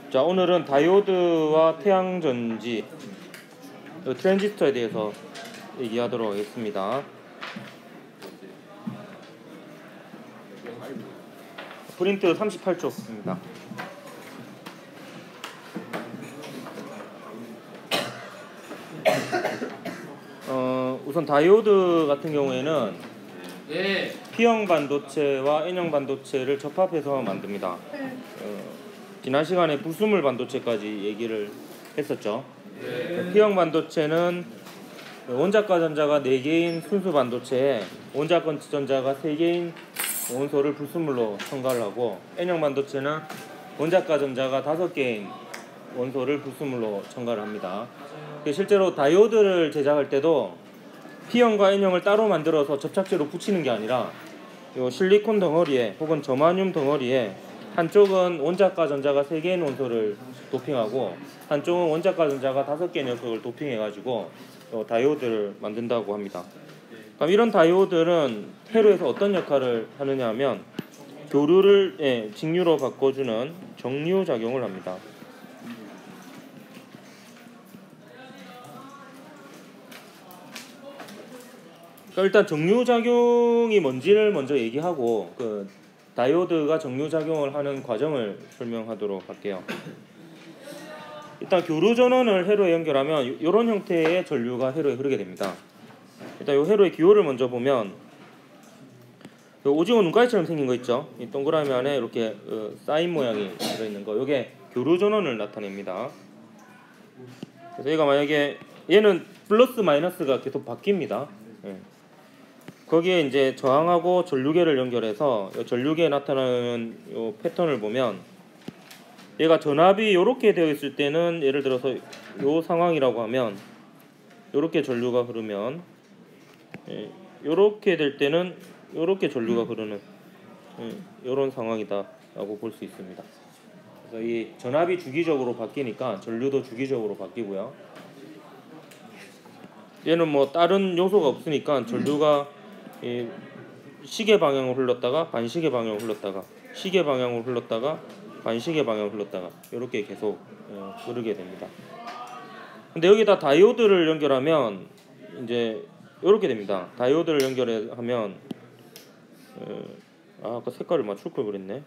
자, 오늘은 다이오드와 태양전지, 트랜지스터에 대해서 얘기하도록 하겠습니다. 프린트 38쪽입니다. 우선 다이오드 같은 경우에는 P형 반도체와 N형 반도체를 접합해서 만듭니다. 지난 시간에 부수물 반도체까지 얘기를 했었죠. P형 반도체는 원자과 전자가 4개인 순수 반도체에 원자권 전자가 3개인 원소를 불순물로 첨가를 하고, N형 반도체는 원자과 전자가 5개인 원소를 불순물로 첨가를 합니다. 실제로 다이오드를 제작할 때도 P형과 N형을 따로 만들어서 접착제로 붙이는 게 아니라 요 실리콘 덩어리에 혹은 저마늄 덩어리에 한쪽은 원자과 전자가 3개인 원소를 도핑하고 한쪽은 원자과 전자가 5개의 녀석을 도핑해가지고 다이오드를 만든다고 합니다. 그럼 이런 다이오드는 회로에서 어떤 역할을 하느냐 하면 교류를 직류로 바꿔주는 정류작용을 합니다. 일단 정류작용이 뭔지를 먼저 얘기하고 다이오드가 정류작용을 하는 과정을 설명하도록 할게요. 일단 교류전원을 회로에 연결하면 이런 형태의 전류가 회로에 흐르게 됩니다. 일단 이 회로의 기호를 먼저 보면 오징어 눈가리처럼 생긴 거 있죠? 이 동그라미 안에 이렇게 사인 모양이 들어있는 거, 이게 교류전원을 나타냅니다. 그래서 얘가 만약에 얘는 플러스 마이너스가 계속 바뀝니다. 거기에 이제 저항하고 전류계를 연결해서 전류계에 나타나는 요 패턴을 보면 얘가 전압이 이렇게 되어 있을 때는, 예를 들어서 요 상황이라고 하면 이렇게 전류가 흐르면, 이렇게 될 때는 이렇게 전류가 흐르는 이런 상황이다라고 볼 수 있습니다. 그래서 이 전압이 주기적으로 바뀌니까 전류도 주기적으로 바뀌고요. 얘는 뭐 다른 요소가 없으니까 전류가 시계 방향으로 흘렀다가 반시계 방향으로 흘렀다가 시계 방향으로 흘렀다가 반시계 방향으로 흘렀다가 이렇게 계속 흐르게 됩니다. 근데 여기다 다이오드를 연결하면 이제 이렇게 됩니다. 다이오드를 연결하면 아까 색깔을 맞출 걸 그랬네.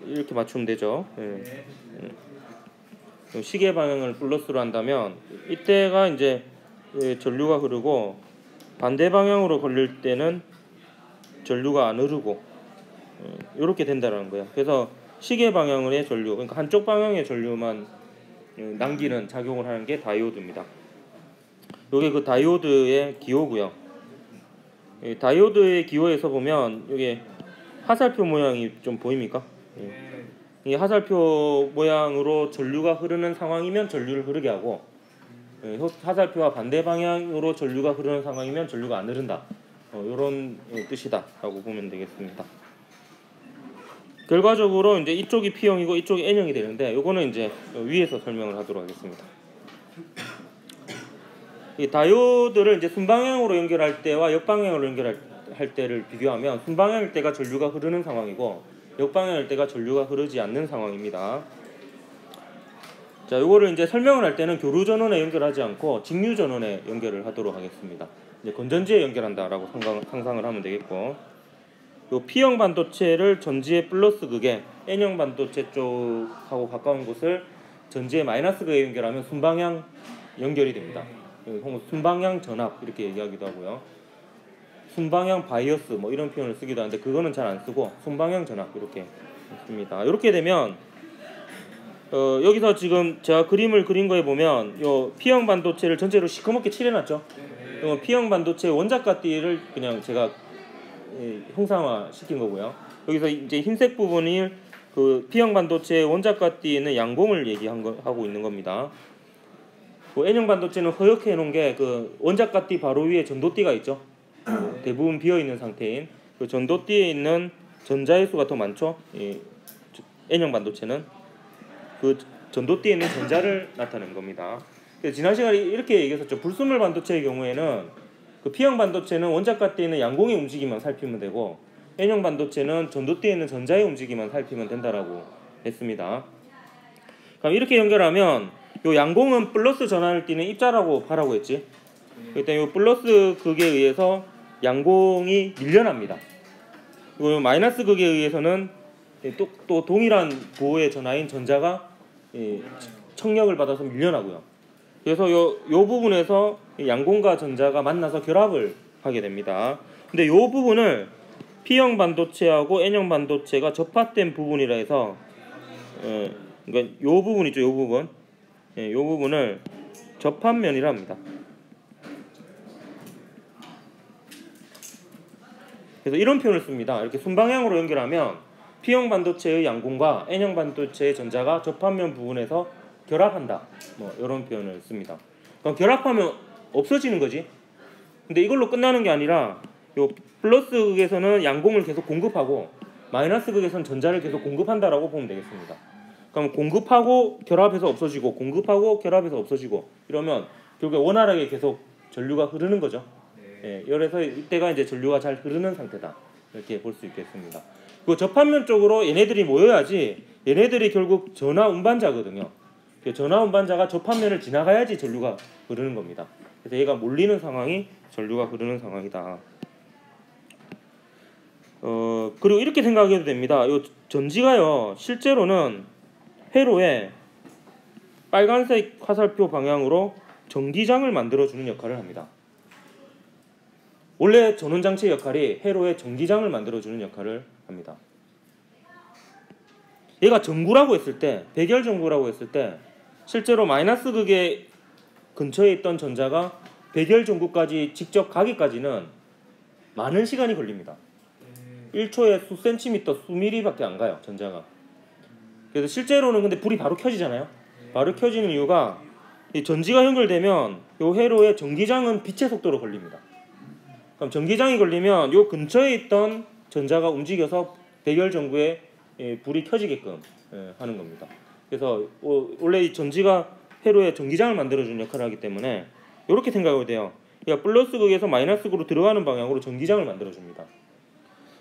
이렇게 맞추면 되죠. 시계 방향을 플러스로 한다면 이때가 이제 전류가 흐르고, 반대 방향으로 걸릴 때는 전류가 안 흐르고 이렇게 된다는 거예요. 그래서 시계 방향의 전류, 그러니까 한쪽 방향의 전류만 남기는 작용을 하는 게 다이오드입니다. 이게 그 다이오드의 기호고요. 다이오드의 기호에서 보면 여기 화살표 모양이 좀 보입니까? 이 화살표 모양으로 전류가 흐르는 상황이면 전류를 흐르게 하고, 화살표와 반대 방향으로 전류가 흐르는 상황이면 전류가 안 흐른다. 이런 뜻이다 라고 보면 되겠습니다. 결과적으로 이제 이쪽이 P형이고 이쪽이 N형이 되는데, 요거는 이제 위에서 설명을 하도록 하겠습니다. 이 다이오드를 이제 순방향으로 연결할 때와 역방향으로 연결할 때를 비교하면, 순방향일 때가 전류가 흐르는 상황이고 역방향일 때가 전류가 흐르지 않는 상황입니다. 자, 요거를 이제 설명을 할 때는 교류전원에 연결하지 않고 직류전원에 연결을 하도록 하겠습니다. 이제 건전지에 연결한다라고 상상을 하면 되겠고, 요 P형 반도체를 전지의 플러스 극에, N형 반도체 쪽하고 가까운 곳을 전지의 마이너스 극에 연결하면 순방향 연결이 됩니다. 혹은 순방향 전압 이렇게 얘기하기도 하고요. 순방향 바이어스 뭐 이런 표현을 쓰기도 하는데 그거는 잘 안 쓰고 순방향 전압 이렇게 씁니다. 이렇게 되면 여기서 지금 제가 그림을 그린 거에 보면 요 P형 반도체를 전체로 시커멓게 칠해놨죠. P형 반도체 원자과 띠를 그냥 제가 형상화 시킨 거고요. 여기서 이제 흰색 부분이 그 P형 반도체 원자과 띠에 있는 양봉을 얘기하고 있는 겁니다. 그 N형 반도체는 허옇게 해놓은 게 그 원자과 띠 바로 위에 전도띠가 있죠. 대부분 비어있는 상태인 그 전도띠에 있는 전자의 수가 더 많죠. N형 반도체는 그 전도띠에 있는 전자를 나타낸 겁니다. 지난 시간에 이렇게 얘기했었죠. 불순물 반도체의 경우에는 그 P형 반도체는 원자과 띠에 있는 양공의 움직임만 살피면 되고, N형 반도체는 전도대에 있는 전자의 움직임만 살피면 된다라고 했습니다. 그럼 이렇게 연결하면 요 양공은 플러스 전환을 띠는 입자라고 하라고 했지. 일단 요 플러스 극에 의해서 양공이 밀려납니다. 그리고 마이너스 극에 의해서는 또 동일한 보호의 전하인 전자가 청력을 받아서 밀려나고요. 그래서 요 부분에서 양공과 전자가 만나서 결합을 하게 됩니다. 근데 요 부분을 P형 반도체하고 N형 반도체가 접합된 부분이라 해서 그러니까 요 부분 있죠, 요 부분. 요 부분을 접합면이라 합니다. 그래서 이런 표현을 씁니다. 이렇게 순방향으로 연결하면 P형 반도체의 양공과 N형 반도체의 전자가 접합면 부분에서 결합한다. 뭐 이런 표현을 씁니다. 그럼 결합하면 없어지는 거지. 근데 이걸로 끝나는 게 아니라 요 플러스 극에서는 양공을 계속 공급하고 마이너스 극에서는 전자를 계속 공급한다라고 보면 되겠습니다. 그럼 공급하고 결합해서 없어지고 공급하고 결합해서 없어지고 이러면 결국에 원활하게 계속 전류가 흐르는 거죠. 그래서 이때가 이제 전류가 잘 흐르는 상태다. 이렇게 볼 수 있겠습니다. 그 접합면 쪽으로 얘네들이 모여야지 얘네들이 결국 전하 운반자거든요. 전하 운반자가 접합면을 지나가야지 전류가 흐르는 겁니다. 그래서 얘가 몰리는 상황이 전류가 흐르는 상황이다. 그리고 이렇게 생각해도 됩니다. 요 전지가요 실제로는 회로에 빨간색 화살표 방향으로 전기장을 만들어주는 역할을 합니다. 원래 전원장치의 역할이 회로에 전기장을 만들어주는 역할을 합니다. 얘가 전구라고 했을 때, 백열 전구라고 했을 때 실제로 마이너스 극의 근처에 있던 전자가 백열 전구까지 직접 가기까지는 많은 시간이 걸립니다. 1초에 수 센티미터, 수 미리밖에 안 가요, 전자가. 그래서 실제로는 근데 불이 바로 켜지잖아요. 바로 켜지는 이유가 이 전지가 연결되면 요 회로에 전기장은 빛의 속도로 걸립니다. 그럼 전기장이 걸리면 요 근처에 있던 전자가 움직여서 백열 전구에 불이 켜지게끔 하는 겁니다. 그래서 원래 이 전지가 회로에 전기장을 만들어주는 역할을 하기 때문에 이렇게 생각해도 돼요. 그러니까 플러스 극에서 마이너스 극으로 들어가는 방향으로 전기장을 만들어줍니다.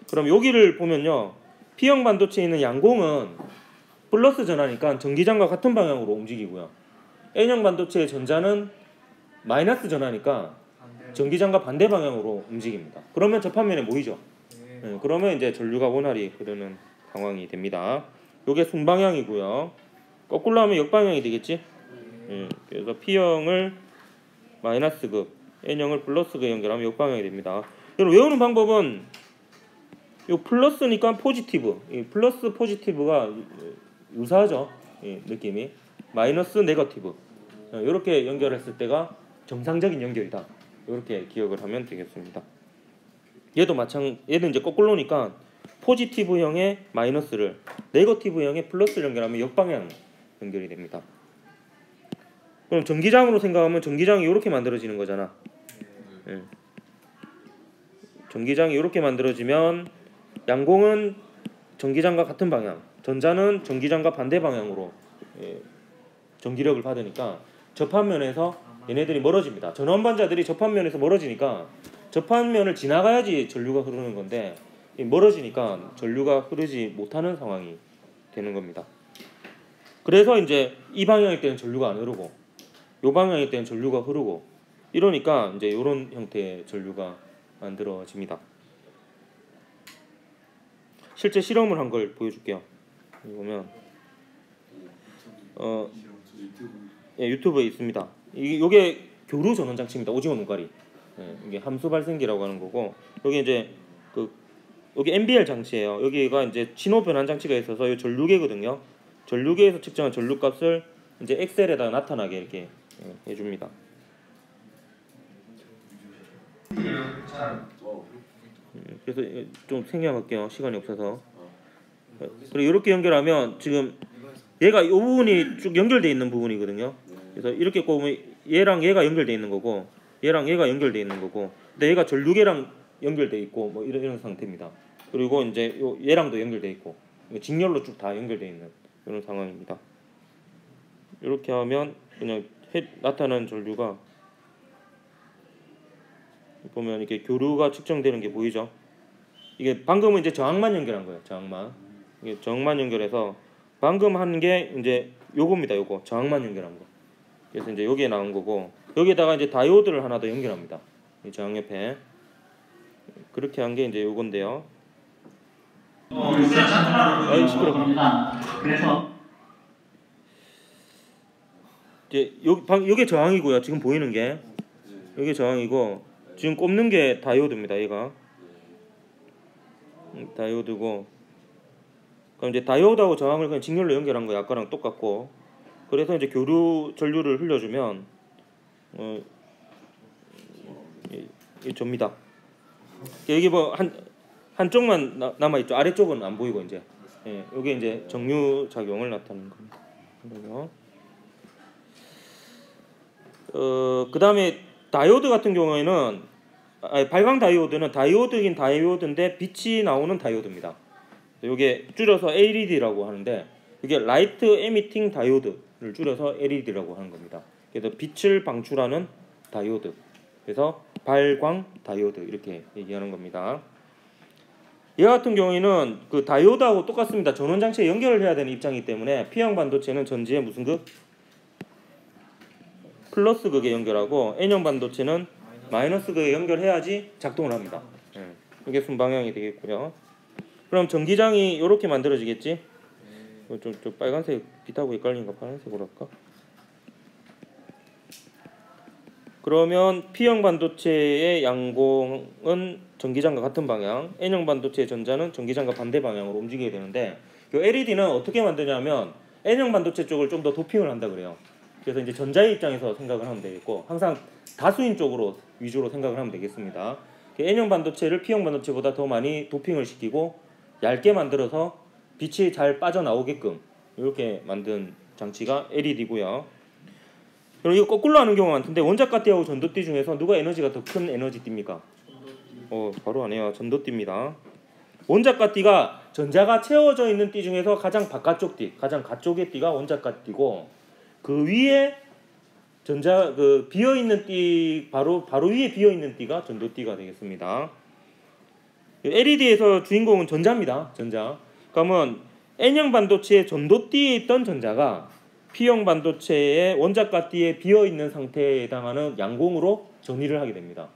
그럼 여기를 보면요, P형 반도체에 있는 양공은 플러스 전하니까 전기장과 같은 방향으로 움직이고요. N형 반도체의 전자는 마이너스 전하니까 전기장과 반대 방향으로 움직입니다. 그러면 접합면에 모이죠. 그러면 이제 전류가 원활히 흐르는 상황이 됩니다. 이게 순방향이고요. 거꾸로 하면 역방향이 되겠지. 그래서 P형을 마이너스 극, N형을 플러스 극에 연결하면 역방향이 됩니다. 여러분 외우는 방법은 이 플러스니까 포지티브, 이 플러스 포지티브가 유사하죠. 느낌이 마이너스 네거티브 이렇게 연결했을 때가 정상적인 연결이다. 이렇게 기억을 하면 되겠습니다. 얘도 이제 거꾸로니까 포지티브형의 마이너스를 네거티브형의 플러스를 연결하면 역방향 연결이 됩니다. 그럼 전기장으로 생각하면 전기장이 이렇게 만들어지는 거잖아. 전기장이 이렇게 만들어지면 양공은 전기장과 같은 방향, 전자는 전기장과 반대 방향으로 전기력을 받으니까 접합면에서 얘네들이 멀어집니다. 전원반자들이 접합면에서 멀어지니까 접합면을 지나가야지 전류가 흐르는 건데 멀어지니까 전류가 흐르지 못하는 상황이 되는 겁니다. 그래서 이제 이 방향일 때는 전류가 안 흐르고 이 방향일 때는 전류가 흐르고 이러니까 이제 이런 형태의 전류가 만들어집니다. 실제 실험을 한 걸 보여줄게요. 여기 보면 유튜브에 있습니다. 이게 교류 전원 장치입니다. 오징어 눈깔이. 이게 함수 발생기라고 하는 거고 여기 이제 여기 MBR 장치예요. 여기가 이제 신호 변환 장치가 있어서 이 전류계거든요. 전류계에서 측정한 전류값을 이제 엑셀에다가 나타나게 이렇게 해줍니다. 그래서 좀 생략할게요. 시간이 없어서. 그리고 이렇게 연결하면 지금 얘가 이 부분이 쭉 연결되어 있는 부분이거든요. 그래서 이렇게 보면 얘랑 얘가 연결되어 있는 거고 얘랑 얘가 연결되어 있는 거고 근데 얘가 전류계랑 연결되어 있고 뭐 이런 상태입니다. 그리고 이제 얘랑도 연결되어 있고 직렬로 쭉 다 연결되어 있는 이런 상황입니다. 이렇게 하면 그냥 나타나는 전류가 보면 이렇게 교류가 측정되는 게 보이죠. 이게 방금은 이제 저항만 연결한 거예요. 저항만. 이게 저항만 연결해서 방금 한 게 이제 요겁니다. 요거 저항만 연결한 거. 그래서 이제 여기에 나온 거고 여기에다가 이제 다이오드를 하나 더 연결합니다. 이 저항 옆에 그렇게 한 게 이제 요건데요. 아이 시끄러. 그래서 이제 요게 저항이고요. 지금 보이는 게 여기 저항이고 지금 꼽는 게 다이오드입니다. 얘가 다이오드고 그럼 이제 다이오드하고 저항을 그냥 직렬로 연결한 거 아까랑 똑같고 그래서 이제 교류 전류를 흘려주면 이 접니다. 여기 뭐 한쪽만 남아 있죠. 아래쪽은 안 보이고 이제 이게 이제 정류 작용을 나타내는 겁니다. 그다음에 다이오드 같은 경우에는 발광 다이오드는 다이오드긴 다이오드인데 빛이 나오는 다이오드입니다. 이게 줄여서 LED라고 하는데 이게 라이트 에미팅 다이오드를 줄여서 LED라고 하는 겁니다. 그래서 빛을 방출하는 다이오드. 그래서 발광 다이오드 이렇게 얘기하는 겁니다. 얘 같은 경우에는 그 다이오드하고 똑같습니다. 전원 장치에 연결을 해야 되는 입장이기 때문에 P형 반도체는 전지에 무슨 극? 플러스 극에 연결하고 N형 반도체는 마이너스 극에 연결해야지 작동을 합니다. 이게 순방향이 되겠고요. 그럼 전기장이 이렇게 만들어지겠지? 좀 빨간색 빛하고 헷갈리니까 파란색으로 할까? 그러면 P형 반도체의 양공은 전기장과 같은 방향, N형 반도체의 전자는 전기장과 반대 방향으로 움직이게 되는데 이 LED는 어떻게 만드냐면 N형 반도체 쪽을 좀 더 도핑을 한다 그래요. 그래서 이제 전자의 입장에서 생각을 하면 되겠고 항상 다수인 쪽으로 위주로 생각을 하면 되겠습니다. N형 반도체를 P형 반도체보다 더 많이 도핑을 시키고 얇게 만들어서 빛이 잘 빠져나오게끔 이렇게 만든 장치가 LED고요. 그럼 이거 거꾸로 하는 경우가 많던데 원자가띠하고 전도띠 중에서 누가 에너지가 더 큰 에너지띠입니까? 바로 안 해요. 전도띠입니다. 원자가띠가 전자가 채워져 있는 띠 중에서 가장 바깥쪽 띠, 가장 가쪽의 띠가 원자가띠고 그 위에 전자 그 비어 있는 띠 바로 위에 비어 있는 띠가 전도띠가 되겠습니다. LED에서 주인공은 전자입니다. 전자. 그러면 N형 반도체의 전도띠에 있던 전자가 P형 반도체의 원자가띠에 비어 있는 상태에 해당하는 양공으로 전이를 하게 됩니다.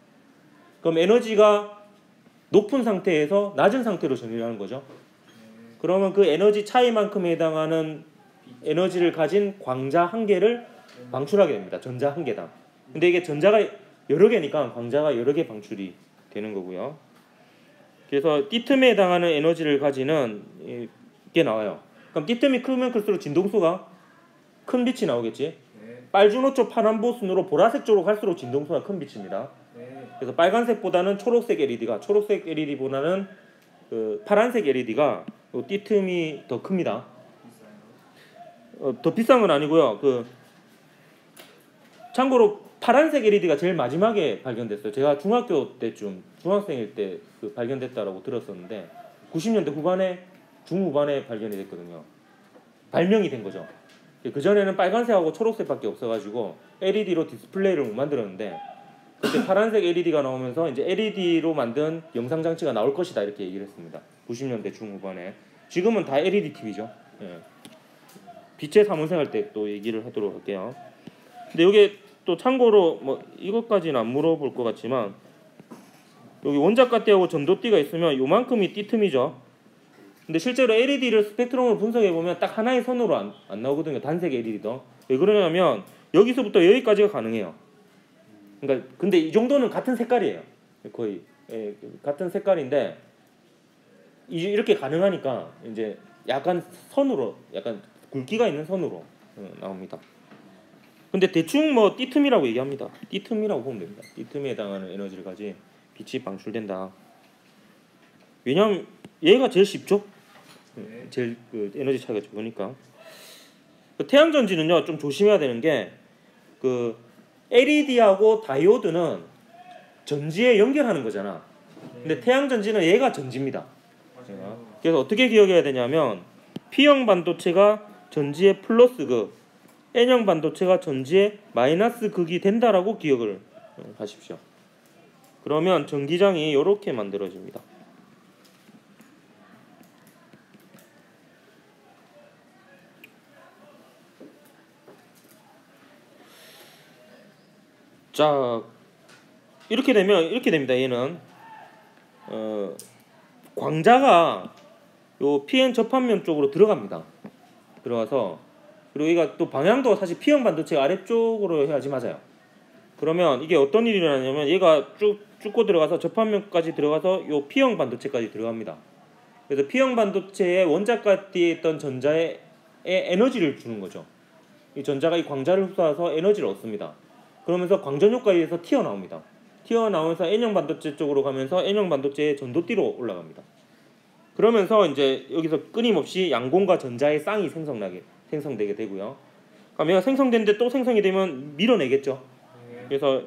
그럼 에너지가 높은 상태에서 낮은 상태로 전이를 하는 거죠. 그러면 그 에너지 차이만큼에 해당하는 에너지를 가진 광자 한 개를 방출하게 됩니다. 전자 한 개당. 근데 이게 전자가 여러 개니까 광자가 여러 개 방출이 되는 거고요. 그래서 띠틈에 해당하는 에너지를 가지는 이게 나와요. 그럼 띠틈이 크면 클수록 진동수가 큰 빛이 나오겠지. 빨주노초 파란보순으로 보라색 쪽으로 갈수록 진동수가 큰 빛입니다. 그래서 빨간색보다는 초록색 LED보다는 그 파란색 LED가 띠틈이 더 큽니다. 더 비싼 건 아니고요. 참고로 파란색 LED가 제일 마지막에 발견됐어요. 제가 중학교 때쯤 중학생일 때 발견됐다라고 들었었는데 90년대 후반에 중후반에 발견이 됐거든요. 발명이 된 거죠. 그 전에는 빨간색하고 초록색밖에 없어가지고 LED로 디스플레이를 못 만들었는데 그때 파란색 LED가 나오면서 이제 LED로 만든 영상 장치가 나올 것이다 이렇게 얘기를 했습니다. 90년대 중후반에. 지금은 다 LED TV죠. 빛의 사문생 할 때 또 얘기를 하도록 할게요. 근데 이게 또 참고로 뭐 이것까지는 안 물어볼 것 같지만 여기 원자가띠하고 전도띠가 있으면 요만큼이 띠틈이죠. 근데 실제로 LED를 스펙트럼으로 분석해 보면 딱 하나의 선으로 안 나오거든요. 단색 LED도. 왜 그러냐면 여기서부터 여기까지가 가능해요. 그러니까 근데 이 정도는 같은 색깔이에요. 거의 같은 색깔인데 이렇게 가능하니까 이제 약간 선으로 약간 굵기가 있는 선으로 나옵니다. 근데 대충 뭐 띠틈이라고 얘기합니다. 띠틈이라고 보면 됩니다. 띠틈에 해당하는 에너지를 가진 빛이 방출된다. 왜냐면 얘가 제일 쉽죠. 제일 에너지 차이가 적으니까. 태양전지는요 좀 조심해야 되는 게 LED하고 다이오드는 전지에 연결하는 거잖아. 근데 태양전지는 얘가 전지입니다. 그래서 어떻게 기억해야 되냐면 P형 반도체가 전지의 플러스 극, N형 반도체가 전지의 마이너스 극이 된다라고 기억을 하십시오. 그러면 전기장이 이렇게 만들어집니다. 자, 이렇게 되면 이렇게 됩니다. 얘는 광자가 요 PN 접합면 쪽으로 들어갑니다. 들어가서 그리고 얘가 또 방향도 사실 P형 반도체 아래쪽으로 해야지 맞아요. 그러면 이게 어떤 일이 일어나냐면 얘가 쭉 쭉 들어가서 접합면까지 들어가서 요 P형 반도체까지 들어갑니다. 그래서 P형 반도체의 원자까지에 있던 전자에 에너지를 주는 거죠. 이 전자가 이 광자를 흡수해서 에너지를 얻습니다. 그러면서 광전 효과에 의해서 튀어나옵니다. 튀어나오면서 N형 반도체 쪽으로 가면서 N형 반도체의 전도띠로 올라갑니다. 그러면서 이제 여기서 끊임없이 양공과 전자의 쌍이 생성되게 되고요. 그럼 얘가 생성됐는데 또 생성이 되면 밀어내겠죠. 그래서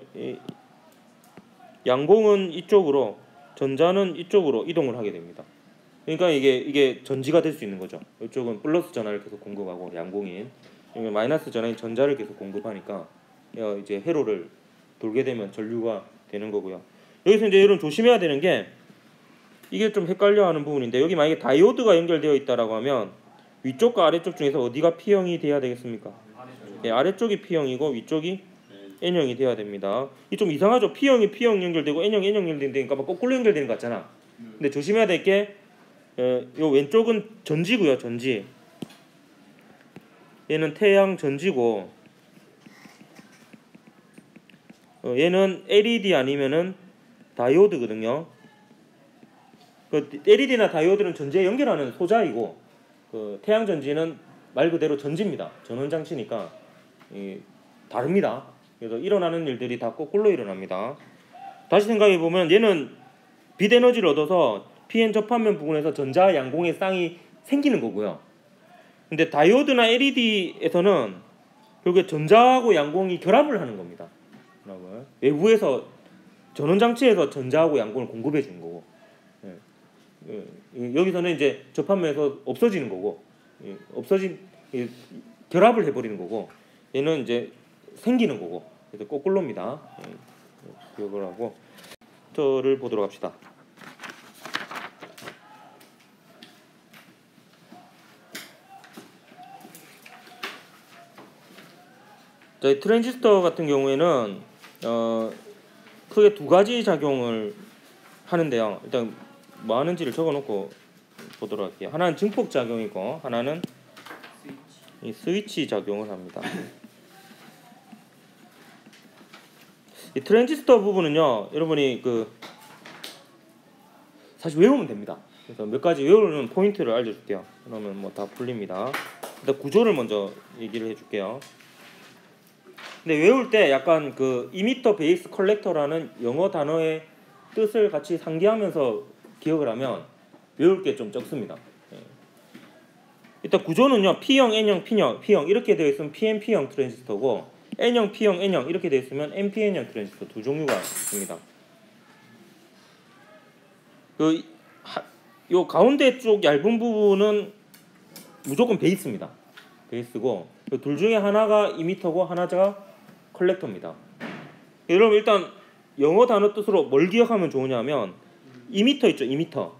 양공은 이쪽으로, 전자는 이쪽으로 이동을 하게 됩니다. 그러니까 이게 전지가 될 수 있는 거죠. 이쪽은 플러스 전하를 계속 공급하고 양공인, 여기 마이너스 전하인 전자를 계속 공급하니까 이제 회로를 돌게 되면 전류가 되는 거고요. 여기서 이제 여러분 조심해야 되는 게 이게 좀 헷갈려하는 부분인데 여기 만약에 다이오드가 연결되어 있다라고 하면 위쪽과 아래쪽 중에서 어디가 P형이 돼야 되겠습니까? 네, 아래쪽이 P형이고 위쪽이 N형이 돼야 됩니다. 이 좀 이상하죠? P형이 P형 연결되고 N형이 N형 연결되니까 막 거꾸로 연결되는 것 같잖아. 근데 조심해야 될 게 요 왼쪽은 전지고요. 전지. 얘는 태양 전지고 얘는 LED 아니면은 다이오드거든요. 그 LED나 다이오드는 전지에 연결하는 소자이고 그 태양 전지는 말 그대로 전지입니다. 전원 장치니까 다릅니다. 그래서 일어나는 일들이 다 거꾸로 일어납니다. 다시 생각해 보면 얘는 빛 에너지를 얻어서 PN 접합면 부분에서 전자 양공의 쌍이 생기는 거고요. 근데 다이오드나 LED에서는 결국에 전자하고 양공이 결합을 하는 겁니다. 외부에서 전원 장치에서 전자하고 양공을 공급해 주는 거고, 여기서는 이제 접합면에서 없어지는 거고, 결합을 해버리는 거고, 얘는 이제 생기는 거고, 그래서 거꾸로입니다. 기억을 하고 를 보도록 합시다. 자, 이 트랜지스터 같은 경우에는 크게 두 가지 작용을 하는데요. 일단 뭐 하는지를 적어놓고 보도록 할게요. 하나는 증폭 작용이고 하나는 이 스위치 작용을 합니다. 이 트랜지스터 부분은요, 여러분이 사실 외우면 됩니다. 그래서 몇 가지 외우는 포인트를 알려줄게요. 그러면 뭐 다 풀립니다. 일단 구조를 먼저 얘기를 해줄게요. 근데 외울 때 약간 이미터 베이스 컬렉터라는 영어 단어의 뜻을 같이 상기하면서 기억을 하면 외울 게 좀 적습니다. 일단 구조는요, P형, N형, P형 이렇게 되어 있으면 PNP형 트랜지스터고 N형, P형, N형 이렇게 되어 있으면 NPN형 트랜지스터 두 종류가 있습니다. 요 가운데 쪽 얇은 부분은 무조건 베이스입니다. 베이스고 둘 중에 하나가 이미터고 하나가 컬렉터입니다. 여러분 일단 영어 단어 뜻으로 뭘 기억하면 좋으냐면 이미터 있죠, 이미터.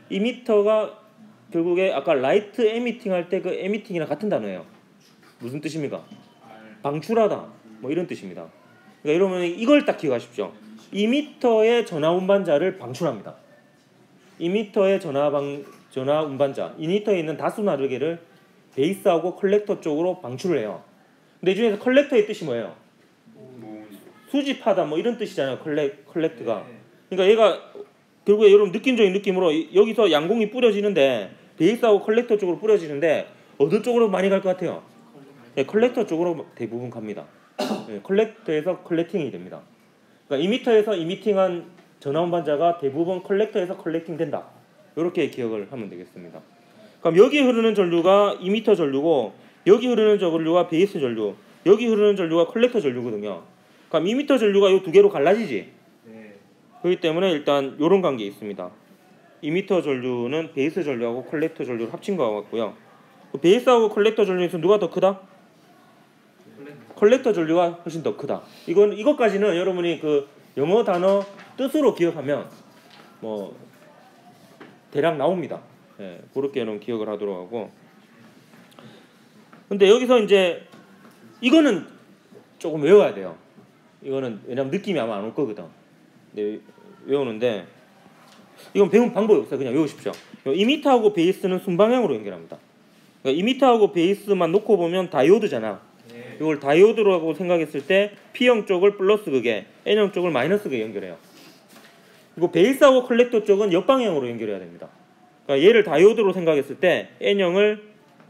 이미터가 결국에 아까 라이트 에미팅 할 때 그 에미팅이랑 같은 단어예요. 무슨 뜻입니까? 방출하다 뭐 이런 뜻입니다. 그러니까 여러분 이걸 딱 기억하십시오. 이미터의 전하 운반자를 방출합니다. 이미터의 전하 운반자, 이미터에 있는 다수 나르게를 베이스하고 컬렉터 쪽으로 방출을 해요. 근데 이 중에서 컬렉터의 뜻이 뭐예요? 수집하다 뭐 이런 뜻이잖아요. 컬렉트가. 그러니까 얘가 결국에 여러분 느낌적인 느낌으로 여기서 양공이 뿌려지는데 베이스하고 컬렉터 쪽으로 뿌려지는데 어느 쪽으로 많이 갈 것 같아요? 네, 컬렉터 쪽으로 대부분 갑니다. 네, 컬렉터에서 컬렉팅이 됩니다. 그러니까 이미터에서 이미팅한 전하 운반자가 대부분 컬렉터에서 컬렉팅 된다. 이렇게 기억을 하면 되겠습니다. 그럼 여기 흐르는 전류가 이미터 전류고 여기 흐르는 전류가 베이스 전류, 여기 흐르는 전류가 컬렉터 전류거든요. 그럼 이미터 전류가 이 두 개로 갈라지지? 네. 그렇기 때문에 일단 이런 관계 있습니다. 이미터 전류는 베이스 전류하고 컬렉터 전류를 합친 것 같고요. 베이스하고 컬렉터 전류에서 누가 더 크다? 컬렉터 전류가 훨씬 더 크다. 이것까지는 여러분이 영어 단어 뜻으로 기억하면 뭐 대략 나옵니다. 예, 그렇게 여러분 기억을 하도록 하고. 근데 여기서 이제 이거는 조금 외워야 돼요. 이거는 왜냐면 느낌이 아마 안 올 거거든. 네, 외우는데 이건 배운 방법이 없어요. 그냥 외우십시오. 이미터하고 베이스는 순방향으로 연결합니다. 그러니까 이미터하고 베이스만 놓고 보면 다이오드잖아. 이걸 다이오드라고 생각했을 때 P형 쪽을 플러스 극에 N형 쪽을 마이너스 극에 연결해요. 그리고 베이스하고 컬렉터 쪽은 역방향으로 연결해야 됩니다. 그러니까 얘를 다이오드로 생각했을 때 N형을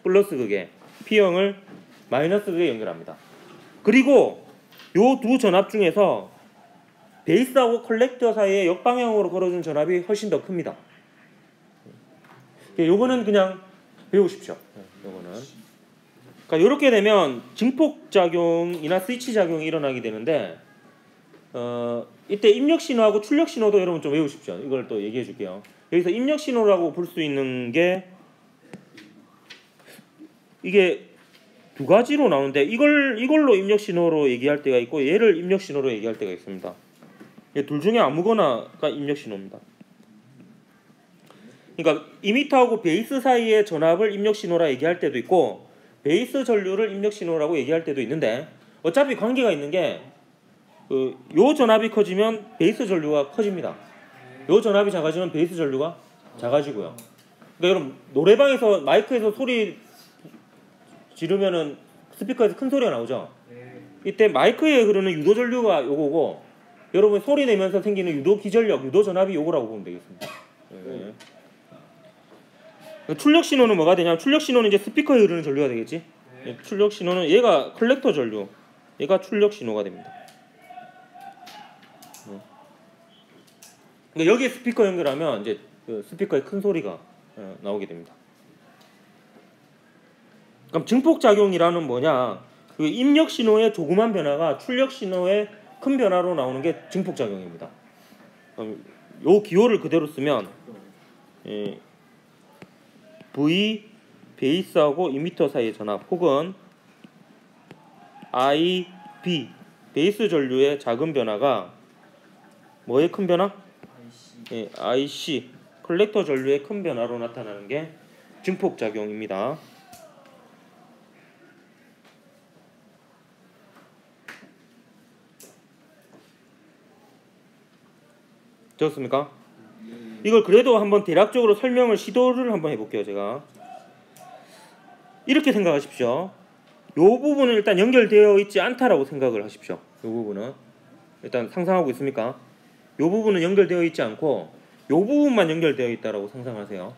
플러스 극에 P형을 마이너스 극에 연결합니다. 그리고 요 두 전압 중에서 베이스하고 컬렉터 사이에 역방향으로 걸어준 전압이 훨씬 더 큽니다. 요거는 그냥 배우십시오. 요거는. 그러니까 이렇게 되면 증폭 작용이나 스위치 작용이 일어나게 되는데 이때 입력 신호하고 출력 신호도 여러분 좀 외우십시오. 이걸 또 얘기해 줄게요. 여기서 입력 신호라고 볼 수 있는 게 이게 두 가지로 나오는데 이걸로 입력 신호로 얘기할 때가 있고 얘를 입력 신호로 얘기할 때가 있습니다. 둘 중에 아무거나가 입력 신호입니다. 그러니까 이미터하고 베이스 사이의 전압을 입력 신호라 얘기할 때도 있고 베이스 전류를 입력 신호라고 얘기할 때도 있는데 어차피 관계가 있는 게 요 전압이 커지면 베이스 전류가 커집니다. 요 전압이 작아지면 베이스 전류가 작아지고요. 그러니까 여러분 노래방에서 마이크에서 소리 지르면은 스피커에서 큰 소리가 나오죠. 이때 마이크에 흐르는 유도 전류가 요거고 여러분 소리 내면서 생기는 유도 기전력, 유도 전압이 요거라고 보면 되겠습니다. 출력 신호는 뭐가 되냐면 출력 신호는 이제 스피커에 흐르는 전류가 되겠지. 출력 신호는 얘가 컬렉터 전류, 얘가 출력 신호가 됩니다. 그러니까 여기에 스피커 연결하면 이제 그 스피커에 큰 소리가 나오게 됩니다. 그럼 증폭 작용이라는 뭐냐? 그 입력 신호의 조그만 변화가 출력 신호의 큰 변화로 나오는 게 증폭 작용입니다. 요 기호를 그대로 쓰면 V 베이스하고 이미터 사이의 전압 혹은 I B 베이스 전류의 작은 변화가 뭐의 큰 변화? IC 컬렉터 전류의 큰 변화로 나타나는 게 증폭 작용입니다. 되었습니까? 이걸 그래도 한번 대략적으로 설명을 시도를 한번 해볼게요. 제가 이렇게 생각하십시오. 요 부분은 일단 연결되어 있지 않다라고 생각을 하십시오. 요 부분은 일단 상상하고 있습니까? 요 부분은 연결되어 있지 않고 요 부분만 연결되어 있다라고 상상하세요. 요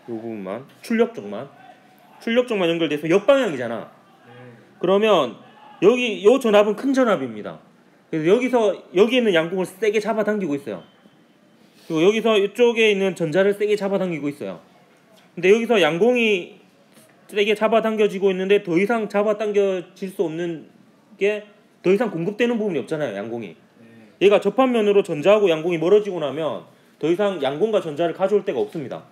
부분만 출력 쪽만 연결돼서 역방향이잖아. 그러면 여기 요 전압은 큰 전압입니다. 그래서 여기에 있는 양궁을 세게 잡아당기고 있어요. 그리고 여기서 이쪽에 있는 전자를 세게 잡아당기고 있어요. 근데 여기서 양공이 세게 잡아당겨지고 있는데 더 이상 잡아당겨질 수 없는 게 더 이상 공급되는 부분이 없잖아요. 양공이. 얘가 접합면으로 전자하고 양공이 멀어지고 나면 더 이상 양공과 전자를 가져올 데가 없습니다.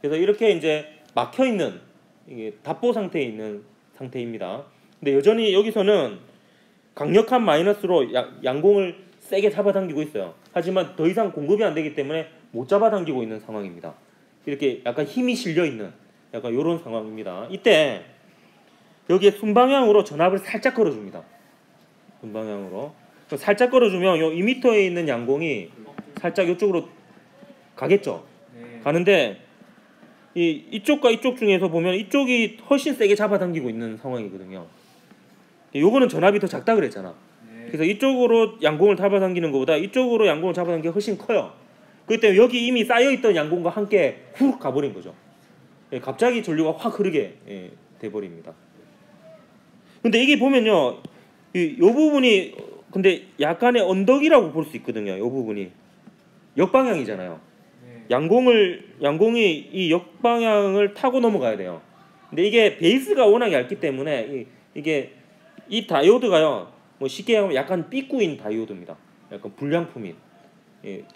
그래서 이렇게 이제 막혀 있는 이게 답보 상태에 있는 상태입니다. 근데 여전히 여기서는 강력한 마이너스로 양공을 세게 잡아당기고 있어요. 하지만 더 이상 공급이 안 되기 때문에 못 잡아당기고 있는 상황입니다. 이렇게 약간 힘이 실려 있는 약간 이런 상황입니다. 이때 여기에 순방향으로 전압을 살짝 걸어줍니다. 순방향으로 살짝 걸어주면 요 2m에 있는 양공이 살짝 이쪽으로 가겠죠. 가는데 이쪽과 이쪽 중에서 보면 이쪽이 훨씬 세게 잡아당기고 있는 상황이거든요. 요거는 전압이 더 작다 그랬잖아. 그래서 이쪽으로 양공을 잡아당기는 것보다 이쪽으로 양공을 잡아당기는 게 훨씬 커요. 그렇기 때문에 여기 이미 쌓여있던 양공과 함께 훅 가버린 거죠. 갑자기 전류가 확 흐르게 돼버립니다. 근데 이게 보면요, 이 부분이 근데 약간의 언덕이라고 볼 수 있거든요. 이 부분이 역방향이잖아요. 양공이 이 역방향을 타고 넘어가야 돼요. 근데 이게 베이스가 워낙 얇기 때문에 이게 이 다이오드가요, 뭐 쉽게 하면 약간 삐꾸인 다이오드입니다. 약간 불량품인.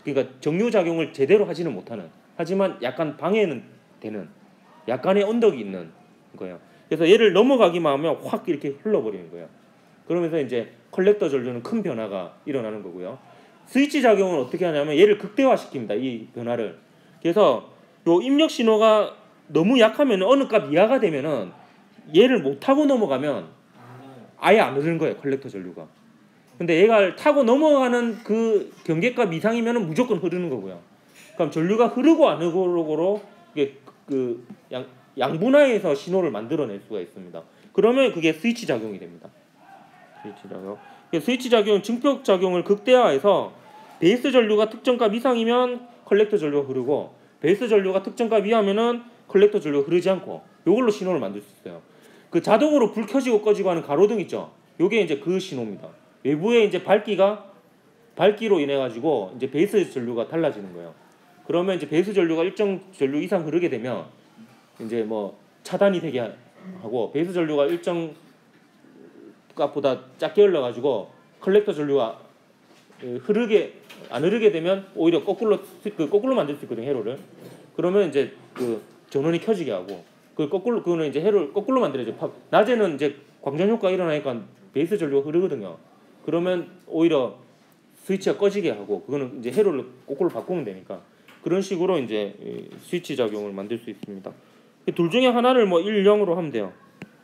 그러니까 정류 작용을 제대로 하지는 못하는. 하지만 약간 방해는 되는. 약간의 언덕이 있는 거예요. 그래서 얘를 넘어가기만 하면 확 이렇게 흘러버리는 거예요. 그러면서 이제 컬렉터 전류는 큰 변화가 일어나는 거고요. 스위치 작용은 어떻게 하냐면 얘를 극대화시킵니다. 이 변화를. 그래서 요 입력 신호가 너무 약하면 어느 값 이하가 되면은 얘를 못 타고 넘어가면 아예 안 흐르는 거예요. 컬렉터 전류가. 근데 얘가 타고 넘어가는 그 경계값 이상이면 무조건 흐르는 거고요. 그럼 전류가 흐르고 안 흐르고로 이게 그 양분화해서 신호를 만들어낼 수가 있습니다. 그러면 그게 스위치 작용이 됩니다. 스위치 작용. 스위치 작용은 증폭 작용을 극대화해서 베이스 전류가 특정 값 이상이면 컬렉터 전류가 흐르고 베이스 전류가 특정 값 이하면은 컬렉터 전류가 흐르지 않고 이걸로 신호를 만들 수 있어요. 그 자동으로 불 켜지고 꺼지고 하는 가로등 있죠. 요게 이제 그 신호입니다. 외부에 이제 밝기로 인해 가지고 이제 베이스 전류가 달라지는 거예요. 그러면 이제 베이스 전류가 일정 전류 이상 흐르게 되면 이제 뭐 차단이 되게 하고 베이스 전류가 일정 값보다 작게 흘러가지고 컬렉터 전류가 안 흐르게 되면 오히려 거꾸로 만들 수 있거든요, 회로를. 그러면 이제 그 전원이 켜지게 하고 그거는 이제 회로를 거꾸로 만들어야죠. 낮에는 이제 광전 효과가 일어나니까 베이스 전류가 흐르거든요. 그러면 오히려 스위치가 꺼지게 하고 그거는 이제 회로를 거꾸로 바꾸면 되니까 그런 식으로 이제 스위치 작용을 만들 수 있습니다. 둘 중에 하나를 뭐 1, 0으로 하면 돼요.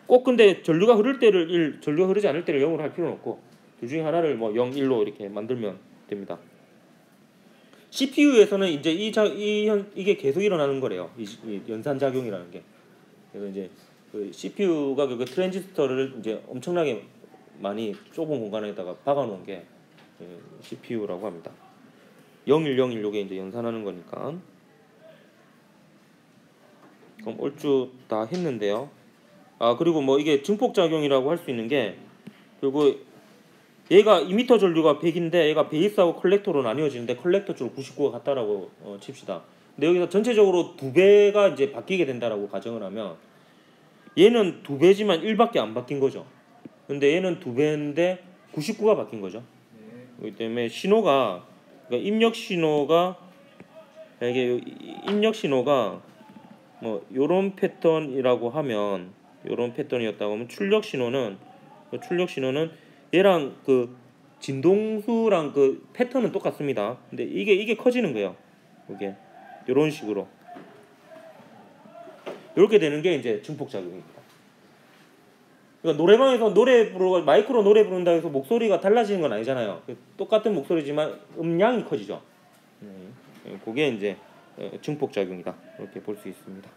꼭 근데 전류가 흐를 때를 1, 전류가 흐르지 않을 때를 0으로 할 필요는 없고 둘 중에 하나를 뭐 0, 1로 이렇게 만들면 됩니다. CPU에서는 이제 이게 계속 일어나는 거래요. 이 연산 작용이라는 게. 그래서 이제 그 CPU가 그 트랜지스터를 이제 엄청나게 많이 좁은 공간에다가 박아놓은 게 CPU라고 합니다. 0101 요게 이제 연산하는 거니까. 그럼 얼추 다 했는데요. 그리고 뭐 이게 증폭 작용이라고 할 수 있는 게 그리고 얘가 이미터 전류가 100인데 얘가 베이스하고 컬렉터로 나뉘어지는데 컬렉터 쪽 99가 같다라고 칩시다. 근데 여기서 전체적으로 2배가 이제 바뀌게 된다라고 가정을 하면 얘는 2배지만 1밖에 안 바뀐 거죠. 근데 얘는 2배인데 99가 바뀐 거죠. 그렇기 때문에 신호가 그러니까 입력 신호가 뭐 요런 패턴이라고 하면 요런 패턴이었다고 하면 출력 신호는 얘랑 그 진동수랑 그 패턴은 똑같습니다. 근데 이게 커지는 거예요. 이게 요런 식으로 이렇게 되는 게 이제 증폭 작용입니다. 그러니까 노래방에서 마이크로 노래 부른다 해서 목소리가 달라지는 건 아니잖아요. 똑같은 목소리지만 음량이 커지죠. 그게 이제 증폭 작용이다. 이렇게 볼 수 있습니다.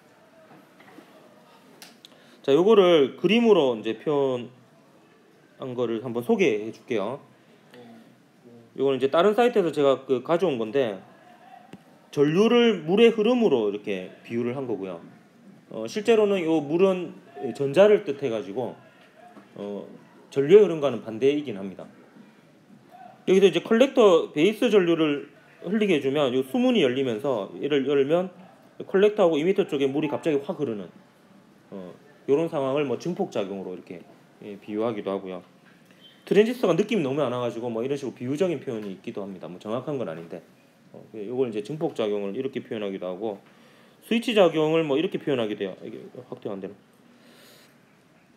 자, 요거를 그림으로 이제 표현한 거를 한번 소개해 줄게요. 요거는 이제 다른 사이트에서 제가 가져온 건데 전류를 물의 흐름으로 이렇게 비유를 한 거고요. 실제로는 요 물은 전자를 뜻해 가지고 전류의 흐름과는 반대이긴 합니다. 여기서 이제 컬렉터 베이스 전류를 흘리게 해주면 요 수문이 열리면서 얘를 열면 컬렉터하고 이미터 쪽에 물이 갑자기 확 흐르는 이런 상황을 뭐 증폭 작용으로 이렇게 비유하기도 하고요. 트랜지스터가 느낌이 너무 안 와가지고 뭐 이런 식으로 비유적인 표현이 있기도 합니다. 뭐 정확한 건 아닌데 이걸 이제 증폭 작용을 이렇게 표현하기도 하고 스위치 작용을 뭐 이렇게 표현하게 돼요. 이게 확대가 안 되는.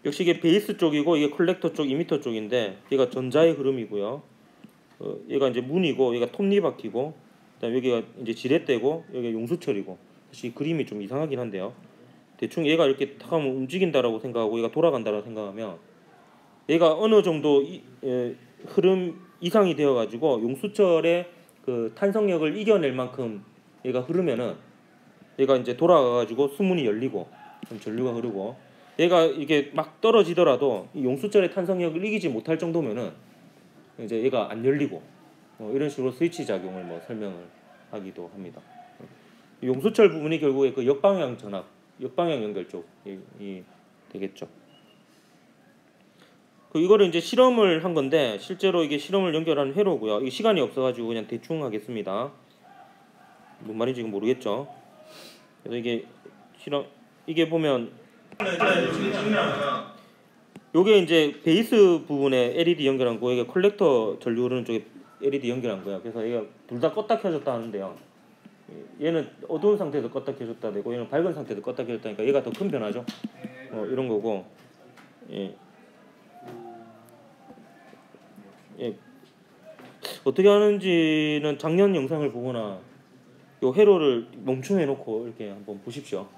역시 이게 베이스 쪽이고 이게 컬렉터 쪽, 이미터 쪽인데 얘가 전자의 흐름이고요. 얘가 이제 문이고 얘가 톱니바퀴고 그다음 여기가 이제 지렛대고 여기가 용수철이고 사실 그림이 좀 이상하긴 한데요. 대충 얘가 이렇게 탁 하면 움직인다라고 생각하고 얘가 돌아간다라고 생각하면 얘가 어느 정도 흐름 이상이 되어 가지고 용수철의 그 탄성력을 이겨낼 만큼 얘가 흐르면은 얘가 이제 돌아가 가지고 수문이 열리고 그럼 전류가 흐르고 얘가 이게 막 떨어지더라도 이 용수철의 탄성력을 이기지 못할 정도면은 이제 얘가 안 열리고 이런 식으로 스위치 작용을 뭐 설명을 하기도 합니다. 용수철 부분이 결국에 그 역방향 연결 쪽이 되겠죠. 이거를 이제 실험을 한 건데 실제로 이게 실험을 연결한 회로고요. 이 시간이 없어가지고 그냥 대충 하겠습니다. 뭔 말인지 모르겠죠. 그래서 이게 보면 요게 이제 베이스 부분에 LED 연결한 거, 이게 컬렉터 전류 흐르는 쪽에 LED 연결한 거야. 그래서 얘가 둘 다 껐다 켜졌다 하는데요. 얘는 어두운 상태에서 껐다 켜졌다 되고 얘는 밝은 상태에서 껐다 켜졌다니까 얘가 더 큰 변화죠. 이런 거고. 어떻게 하는지는 작년 영상을 보거나 요 회로를 멈춤해 놓고 이렇게 한번 보십시오.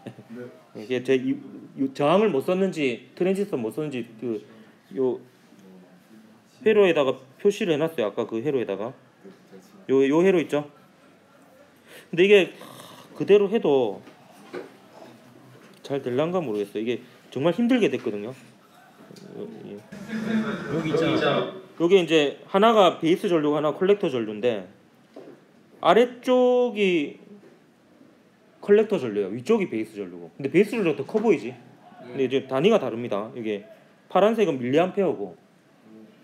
이게 제 저항을 못 썼는지 트랜지스터 못 썼는지 회로에다가 표시를 해놨어요. 아까 그 회로에다가 요 회로 있죠. 근데 이게 그대로 해도 잘 될란가 모르겠어요. 이게 정말 힘들게 됐거든요. 여기 있잖아. 여기 이제 하나가 베이스 전류고 하나 컬렉터 전류인데 아래쪽이 컬렉터 전류예요. 위쪽이 베이스 전류고. 근데 베이스 전류가 더 커 보이지? 근데 이제 단위가 다릅니다. 이게 파란색은 밀리암페어고,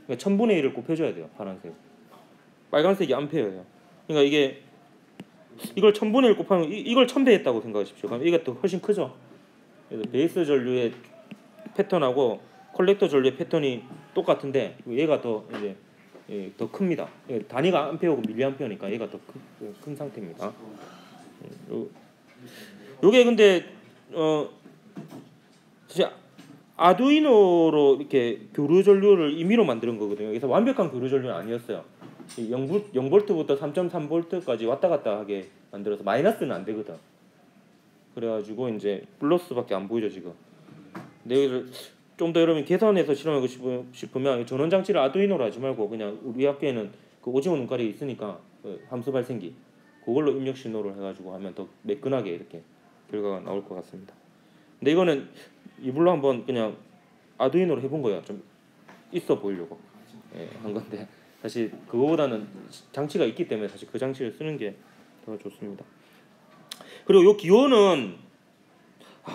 그러니까 1000분의 1을 곱해줘야 돼요. 파란색. 빨간색이 암페어예요. 그러니까 이게 이걸 1000분의 1 곱하면 이걸 1000배 했다고 생각하십시오. 그럼 이게 더 훨씬 크죠. 그래서 베이스 전류의 패턴하고 컬렉터 전류의 패턴이 똑같은데 얘가 더 이제 더 큽니다. 단위가 암페어고 밀리암페어니까 얘가 더 큰 상태입니다. 요게 근데 진짜 아두이노로 이렇게 교류 전류를 임의로 만드는 거거든요. 그래서 완벽한 교류 전류는 아니었어요. 0V부터 3.3V까지 왔다 갔다 하게 만들어서 마이너스는 안 되거든. 그래가지고 이제 플러스밖에 안 보이죠 지금. 근데 여기를 좀 더 여러분 개선해서 실험하고 싶으면 전원 장치를 아두이노로 하지 말고 그냥 우리 학교에는 그 오징어 눈깔이 있으니까 그 함수 발생기 그걸로 입력 신호를 해가지고 하면 더 매끈하게 이렇게 결과가 나올 것 같습니다. 근데 이거는 이불로 한번 그냥 아두이노로 해본 거예요. 좀 있어 보이려고 한 건데 사실 그거보다는 장치가 있기 때문에 사실 그 장치를 쓰는 게 더 좋습니다. 그리고 요 기호는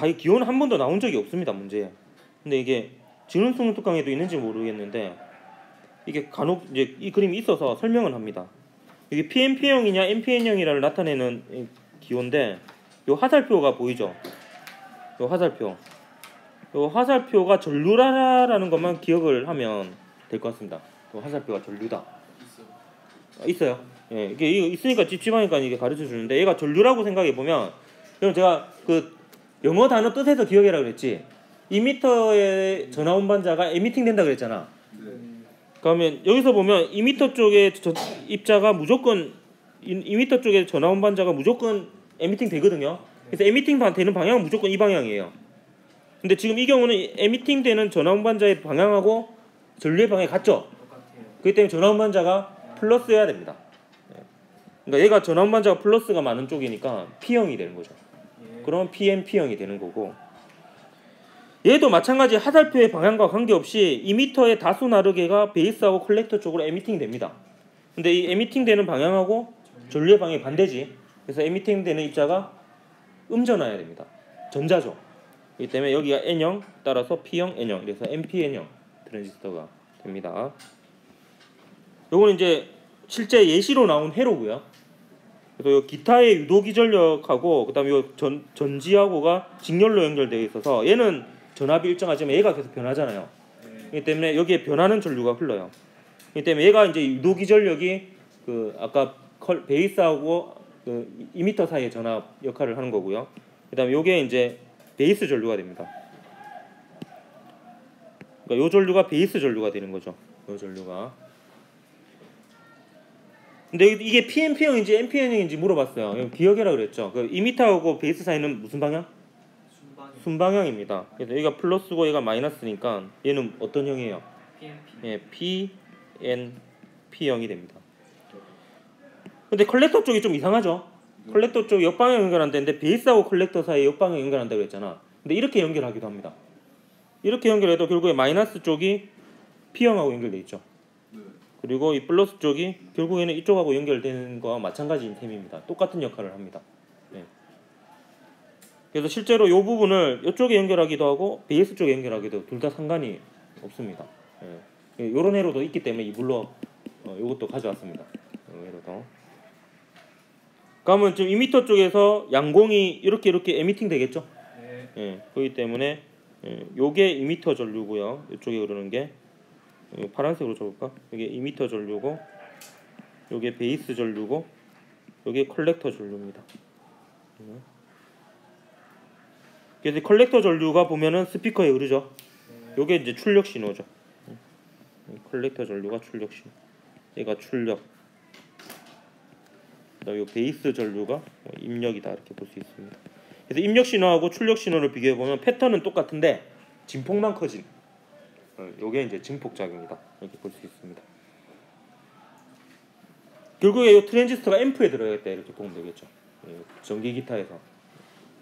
이 기호는 한 번도 나온 적이 없습니다. 문제에. 근데 이게 지능성 특강에도 있는지 모르겠는데 이게 간혹 이제 이 그림이 있어서 설명을 합니다. 이게 PNP형이냐 NPN형이라를 나타내는 기호인데 요 화살표가 보이죠? 요 화살표가 전류라는 것만 기억을 하면 될 것 같습니다. 요 화살표가 전류다. 있어요. 예, 이게 있으니까 찝찝하니까 이게 가르쳐 주는데 얘가 전류라고 생각해 보면, 그럼 제가 그 영어 단어 뜻에서 기억해라 그랬지. 이미터의 전화 운반자가 에미팅 된다 그랬잖아. 그러면 여기서 보면 이미터 쪽에 입자가 무조건 이미터 쪽에 전화 운반자가 무조건 에미팅 되거든요. 그래서 에미팅 되는 방향은 무조건 이 방향이에요. 근데 지금 이 경우는 에미팅 되는 전화 운반자의 방향하고 전류의 방향이 같죠. 그렇기 때문에 전화 운반자가 플러스여야 됩니다. 그러니까 얘가 전화 운반자가 플러스가 많은 쪽이니까 P형이 되는 거죠. 그러면 PNP형이 되는 거고, 얘도 마찬가지 화살표의 방향과 관계없이 이미터의 다수 나르게가 베이스하고 컬렉터 쪽으로 에미팅 됩니다. 근데 이 에미팅 되는 방향하고 전류의 방향이 반대지. 그래서 에미팅 되는 입자가 음전화해야 됩니다. 전자죠. 그렇기 때문에 여기가 N형 따라서 P형, N형, 그래서 NPN형 트랜지스터가 됩니다. 요거는 이제 실제 예시로 나온 회로고요. 그래서 기타의 유도기 전력하고 그다음에 요 전지하고가 직렬로 연결되어 있어서 얘는 전압이 일정하지만 얘가 계속 변하잖아요. 그렇기 때문에 여기에 변하는 전류가 흘러요. 그렇기 때문에 얘가 이제 유도기 전력이 그 아까 베이스하고 그 이미터 사이의 전압 역할을 하는 거고요. 그다음에 요게 이제 베이스 전류가 됩니다. 그러니까 요 전류가 베이스 전류가 되는 거죠. 요 전류가. 근데 이게 PNP형인지 NPN형인지 물어봤어요. 기억해라 그랬죠. 그 이미터하고 베이스 사이는 무슨 방향? 순방향입니다. 그래서 여기가 플러스고 얘가 마이너스니까 얘는 어떤 형이에요? PNP. 예, PNP형이 됩니다. 근데 컬렉터 쪽이 좀 이상하죠? 컬렉터 쪽 역방향 연결한다는데 베이스하고 컬렉터 사이에 역방향 연결한다고 그랬잖아. 근데 이렇게 연결하기도 합니다. 이렇게 연결해도 결국에 마이너스 쪽이 P형하고 연결돼 있죠. 그리고 이 플러스 쪽이 결국에는 이쪽하고 연결되는 거와 마찬가지인 셈입니다. 똑같은 역할을 합니다. 네. 그래서 실제로 이 부분을 이쪽에 연결하기도 하고 베이스 쪽에 연결하기도 하고 둘 다 상관이 없습니다. 네. 이런 회로도 있기 때문에 이불로 이것도 가져왔습니다. 회로도. 그러면 지금 이미터 쪽에서 양공이 이렇게 에미팅 되겠죠? 네. 그렇기 때문에 요게 이미터 전류고요. 이쪽에 흐르는 게 파란색으로 적을까? 이게 이미터 전류고, 요게 베이스 전류고, 요게 컬렉터 전류입니다. 그래서 컬렉터 전류가 보면은 스피커에 흐르죠. 요게 이제 출력 신호죠. 컬렉터 전류가 출력 신호. 얘가 출력. 그다음 요 베이스 전류가 입력이다 이렇게 볼 수 있습니다. 그래서 입력 신호하고 출력 신호를 비교해 보면 패턴은 똑같은데 진폭만 커진. 요게 이제 증폭작용이다 이렇게 볼 수 있습니다. 결국에 이 트랜지스터가 앰프에 들어있다 이렇게 보면 되겠죠. 전기 기타에서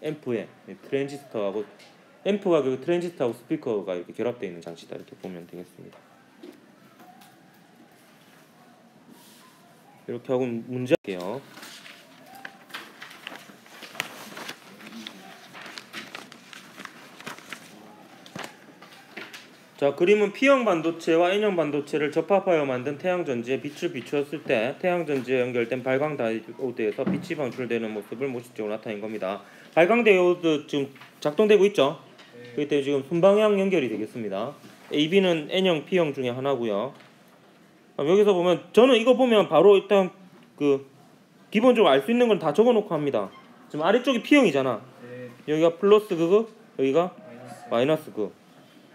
앰프에 트랜지스터하고 앰프가 그 트랜지스터하고 스피커가 이렇게 결합되어 있는 장치다 이렇게 보면 되겠습니다. 이렇게 하고 문제 할게요. 자, 그림은 P형 반도체와 N형 반도체를 접합하여 만든 태양전지에 빛을 비추었을 때 태양전지에 연결된 발광 다이오드에서 빛이 방출되는 모습을 모식적으로 나타낸 겁니다. 발광 다이오드 지금 작동되고 있죠? 그렇기 때문에 지금 순방향 연결이 되겠습니다. AB는 N형, P형 중에 하나고요. 여기서 보면 저는 이거 보면 바로 일단 그 기본적으로 알 수 있는 건 다 적어놓고 합니다. 지금 아래쪽이 P형이잖아. 여기가 플러스 극, 여기가 마이너스 극.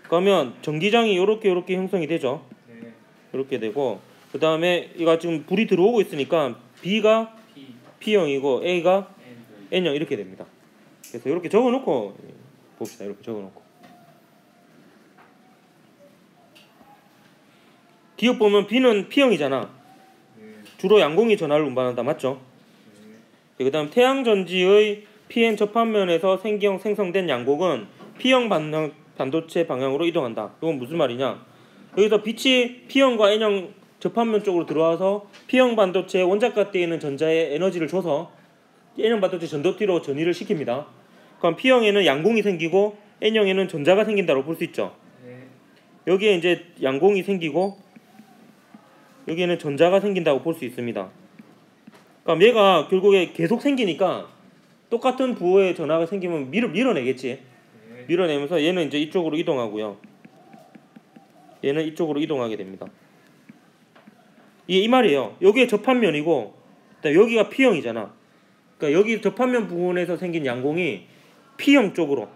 그러면 전기장이 요렇게 형성이 되죠. 이렇게 되고 그 다음에 이거 지금 불이 들어오고 있으니까 B가 P형이고 A가 N형 이렇게 됩니다. 그래서 이렇게 적어놓고 봅시다. 이렇게 적어놓고 기억 보면 B는 P형이잖아. 주로 양공이 전하를 운반한다. 맞죠? 그 다음 태양전지의 PN 접합면에서 생성된 양곡은 P형 반도체 방향으로 이동한다. 이건 무슨 말이냐? 여기서 빛이 P형과 N형 접합면 쪽으로 들어와서 P형 반도체의 원자가대에 있는 전자에 에너지를 줘서 N형 반도체 전도띠로 전이를 시킵니다. 그럼 P형에는 양공이 생기고 N형에는 전자가 생긴다고 볼 수 있죠. 여기에 이제 양공이 생기고 여기에는 전자가 생긴다고 볼 수 있습니다. 그럼 얘가 결국에 계속 생기니까 똑같은 부호의 전하가 생기면 밀어내겠지. 밀어내면서 얘는 이제 이쪽으로 이동하고요. 얘는 이쪽으로 이동하게 됩니다. 이게 이 말이에요. 여기에 접합면이고 여기가 P형이잖아. 그러니까 여기 접합면 부분에서 생긴 양공이 P형 쪽으로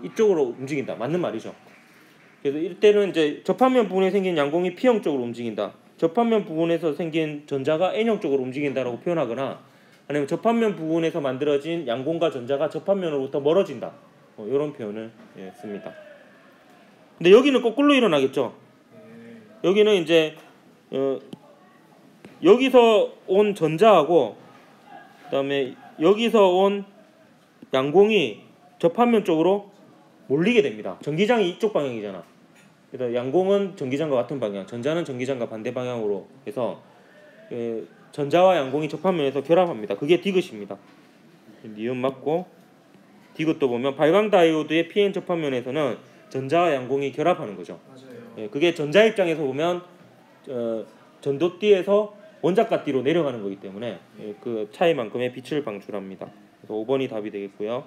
이쪽으로 움직인다. 맞는 말이죠. 그래서 이때는 이제 접합면 부분에 생긴 양공이 P형 쪽으로 움직인다. 접합면 부분에서 생긴 전자가 N형 쪽으로 움직인다라고 표현하거나 아니면 접합면 부분에서 만들어진 양공과 전자가 접합면으로부터 멀어진다. 이런 표현을 씁니다. 근데 여기는 거꾸로 일어나겠죠. 여기는 이제 여기서 온 전자하고 그다음에 여기서 온 양공이 접합면 쪽으로 몰리게 됩니다. 전기장이 이쪽 방향이잖아. 그래서 양공은 전기장과 같은 방향, 전자는 전기장과 반대 방향으로 해서 전자와 양공이 접합면에서 결합합니다. 그게 디귿입니다. 니은 맞고 디귿도 보면 발광 다이오드의 PN 접합면에서는 전자와 양공이 결합하는 거죠. 맞아요. 그게 전자 입장에서 보면 전도띠에서 원자가띠로 내려가는 거기 때문에 그 차이만큼의 빛을 방출합니다. 그래서 5번이 답이 되겠고요.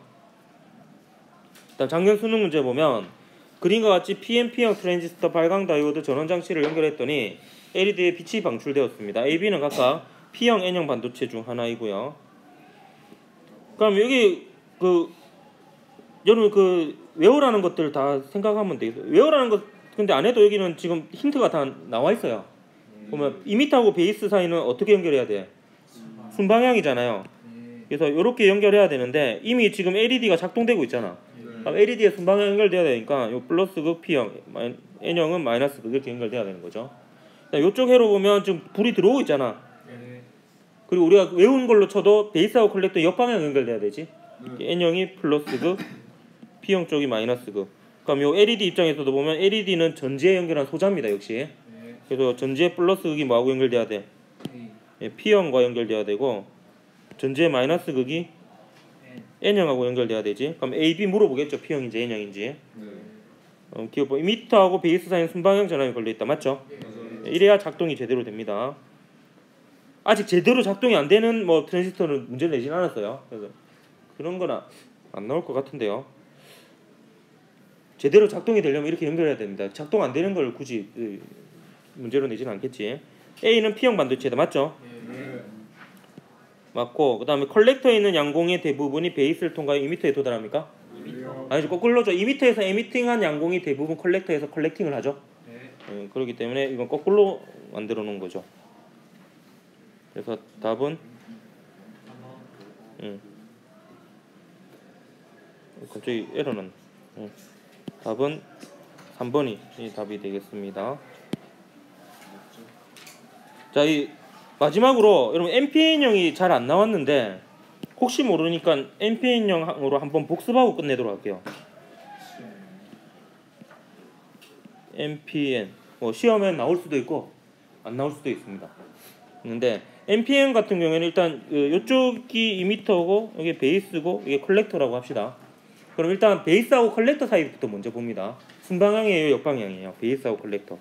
일단 작년 수능 문제 보면 그림과 같이 PNP형 트랜지스터 발광 다이오드 전원 장치를 연결했더니 LED에 빛이 방출되었습니다. AB는 각각 P형, N형 반도체 중 하나이고요. 그럼 여기 여러분 외우라는 것들 다 생각하면 돼요. 외우라는 것 근데 안 해도 여기는 지금 힌트가 다 나와 있어요. 보면 이미터하고 베이스 사이는 어떻게 연결해야 돼? 순방향이잖아요. 그래서 이렇게 연결해야 되는데 이미 지금 LED가 작동되고 있잖아. LED에 순방향 연결돼야 되니까 요 플러스 극 P형, N형은 마이너스 극 이렇게 연결돼야 되는 거죠. 이쪽 회로 보면 지금 불이 들어오고 있잖아. 그리고 우리가 외운 걸로 쳐도 베이스하고 컬렉터 옆방향 연결돼야 되지. N형이 플러스 극, P형 쪽이 마이너스 극. 그럼 요 LED 입장에서도 보면 LED는 전지에 연결한 소자입니다. 역시. 그래서 전지의 플러스 극이 뭐하고 연결돼야 돼? P형과 연결돼야 되고 전지의 마이너스 극이 N형하고 연결돼야 되지. 그럼 A, B 물어보겠죠. P형인지 N형인지. 기억보 이미터하고 베이스 사이는 순방향 전압이 걸려있다. 맞죠? 이래야 작동이 제대로 됩니다. 아직 제대로 작동이 안 되는 트랜지스터는 문제를 내진 않았어요. 그래서 그런 건 안 나올 것 같은데요. 제대로 작동이 되려면 이렇게 연결해야 됩니다. 작동 안 되는 걸 굳이 문제로 내지는 않겠지. A는 P형 반도체다. 맞죠? 맞고 그 다음에 컬렉터에 있는 양공의 대부분이 베이스를 통과해 이미터에 도달합니까? 아니죠. 거꾸로죠. 이미터에서 에미팅한 양공이 대부분 컬렉터에서 컬렉팅을 하죠. 그렇기 때문에 이건 거꾸로 만들어 놓은 거죠. 그래서 답은 갑자기 에러는 답은 3번이 답이 되겠습니다. 자, 이 마지막으로 여러분 NPN형이 잘 안 나왔는데 혹시 모르니까 NPN형으로 한번 복습하고 끝내도록 할게요. NPN 뭐 시험에 나올 수도 있고 안 나올 수도 있습니다. 근데 NPN 같은 경우에는 일단 이쪽이 이미터고 여기 베이스고 이게 컬렉터라고 합시다. 그럼 일단 베이스하고 컬렉터 사이부터 먼저 봅니다. 순방향이에요, 역방향이에요? 베이스하고 컬렉터.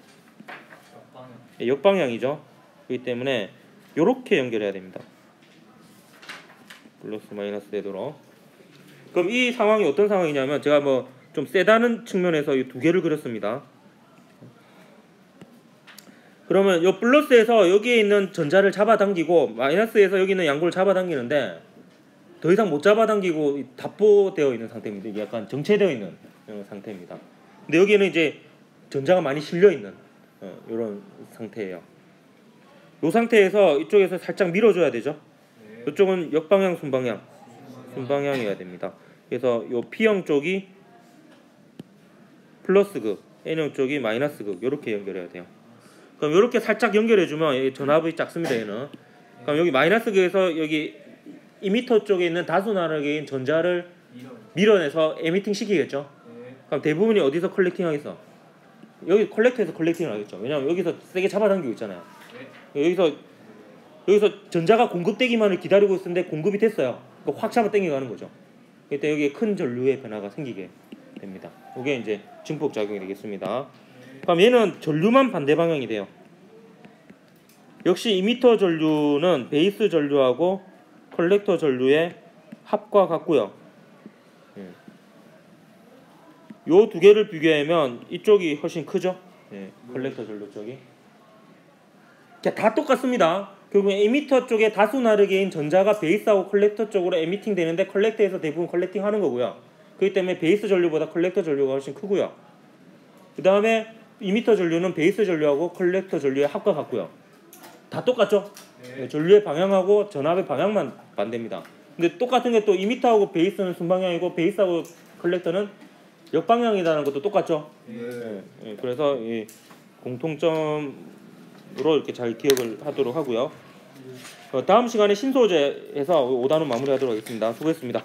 역방향이죠. 그렇기 때문에 이렇게 연결해야 됩니다. 플러스 마이너스 되도록. 그럼 이 상황이 어떤 상황이냐면 제가 뭐 좀 세다는 측면에서 이 두 개를 그렸습니다. 그러면 이 플러스에서 여기에 있는 전자를 잡아당기고 마이너스에서 여기 있는 양골을 잡아당기는데 더 이상 못 잡아당기고 답보되어 있는 상태입니다. 이게 약간 정체되어 있는 상태입니다. 근데 여기는 이제 전자가 많이 실려 있는 이런 상태예요. 이 상태에서 이쪽에서 살짝 밀어줘야 되죠. 이쪽은 역방향, 순방향이어야 됩니다. 그래서 이 P형 쪽이 플러스 극, N형 쪽이 마이너스 극 이렇게 연결해야 돼요. 그럼 이렇게 살짝 연결해주면 전압이 작습니다. 얘는. 그럼 여기 마이너스 극에서 여기 이미터 쪽에 있는 다수나르게인 전자를 밀어내서 에미팅 시키겠죠. 그럼 대부분이 어디서 컬렉팅 하겠어? 여기 컬렉터에서 컬렉팅을 하겠죠. 왜냐면 여기서 세게 잡아당기고 있잖아요. 여기서 전자가 공급되기만을 기다리고 있었는데 공급이 됐어요. 확 잡아당겨가는 거죠. 그때 여기에 큰 전류의 변화가 생기게 됩니다. 이게 이제 증폭 작용이 되겠습니다. 그럼 얘는 전류만 반대 방향이 돼요. 역시 이미터 전류는 베이스 전류하고 컬렉터 전류의 합과 같고요. 요 두 개를 비교하면 이쪽이 훨씬 크죠. 컬렉터 전류 쪽이. 다 똑같습니다. 결국에 에미터 쪽에 다수나르게인 전자가 베이스하고 컬렉터 쪽으로 에미팅 되는데 컬렉터에서 대부분 컬렉팅 하는 거고요. 그렇기 때문에 베이스 전류보다 컬렉터 전류가 훨씬 크고요. 그 다음에 이미터 전류는 베이스 전류하고 컬렉터 전류의 합과 같고요. 다 똑같죠? 전류의 방향하고 전압의 방향만 반대입니다. 근데 똑같은 게 또 이미터하고 베이스는 순방향이고 베이스하고 컬렉터는 역방향이라는 것도 똑같죠? 그래서 이 공통점으로 이렇게 잘 기억을 하도록 하고요. 다음 시간에 신소재에서 5단원 마무리하도록 하겠습니다. 수고했습니다.